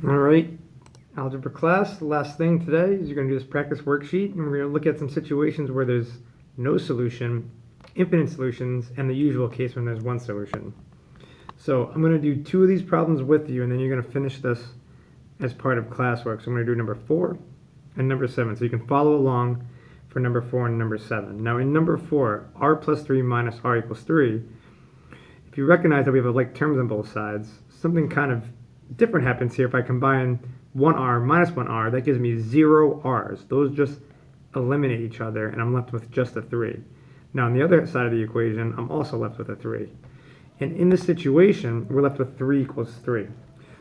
All right, algebra class, the last thing today is you're going to do this practice worksheet, and we're going to look at some situations where there's no solution, infinite solutions, and the usual case when there's one solution. So I'm going to do 2 of these problems with you, and then you're going to finish this as part of classwork. So I'm going to do number 4 and number 7, so you can follow along for number 4 and number 7. Now in number 4, r plus 3 minus r equals 3, if you recognize that we have like terms on both sides, something kind of different happens here. If I combine 1r minus 1r, that gives me 0 r's. Those just eliminate each other, and I'm left with just a 3. Now on the other side of the equation, I'm also left with a 3. And in this situation, we're left with 3 equals 3.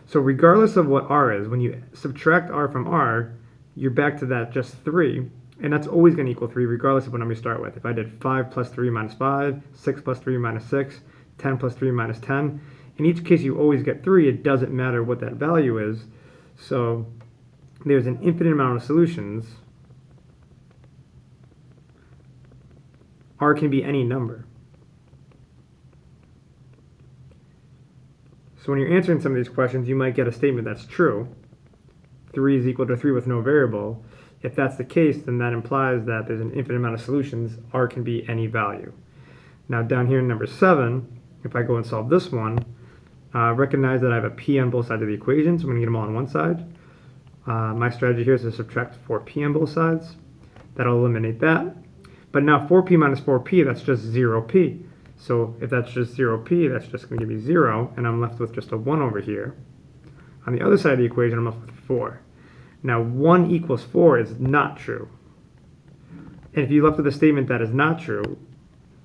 So regardless of what r is, when you subtract r from r, you're back to that just 3. And that's always going to equal 3 regardless of what number you start with. If I did 5 plus 3 minus 5, 6 plus 3 minus 6, 10 plus 3 minus 10, in each case you always get 3. It doesn't matter what that value is. So there's an infinite amount of solutions. R can be any number. So when you're answering some of these questions, you might get a statement that's true. 3 is equal to 3 with no variable. If that's the case, then that implies that there's an infinite amount of solutions. R can be any value. Now down here in number 7, if I go and solve this one, recognize that I have a p on both sides of the equation, so I'm going to get them all on one side. My strategy here is to subtract 4p on both sides. That'll eliminate that. But now 4p minus 4p, that's just 0p. So if that's just 0p, that's just going to give me 0, and I'm left with just a 1 over here. On the other side of the equation, I'm left with 4. Now 1 equals 4 is not true. And if you left with a statement that is not true,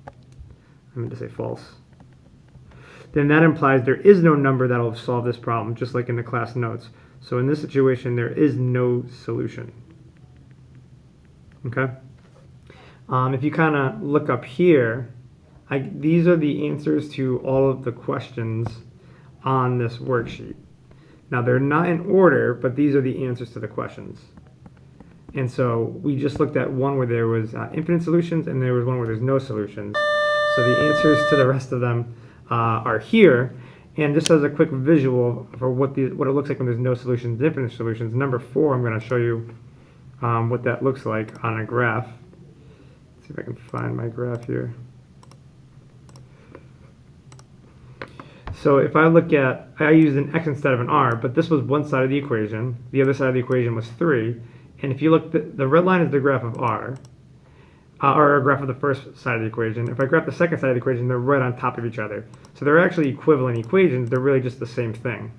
I meant to say false, then that implies there is no number that will solve this problem, just like in the class notes. So in this situation, there is no solution. Okay? If you kind of look up here, these are the answers to all of the questions on this worksheet. Now they're not in order, but these are the answers to the questions. And so we just looked at one where there was infinite solutions, and there was one where there's no solutions. So the answers to the rest of them are here. And just as a quick visual for what it looks like when there's no solutions, infinite solutions, number 4, I'm going to show you what that looks like on a graph. Let's see if I can find my graph here. So if I look at, I used an x instead of an r, but this was one side of the equation. The other side of the equation was 3. And if you look, the red line is the graph of r, or a graph of the first side of the equation. If I graph the second side of the equation, they're right on top of each other. So they're actually equivalent equations. They're really just the same thing.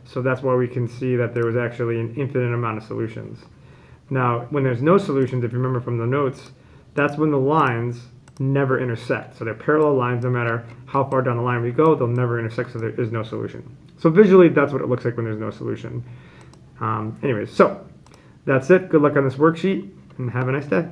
So that's why we can see that there was actually an infinite amount of solutions. Now, when there's no solutions, if you remember from the notes, that's when the lines never intersect. So they're parallel lines. No matter how far down the line we go, they'll never intersect, so there is no solution. So visually, that's what it looks like when there's no solution. Anyways, so that's it. Good luck on this worksheet, and have a nice day.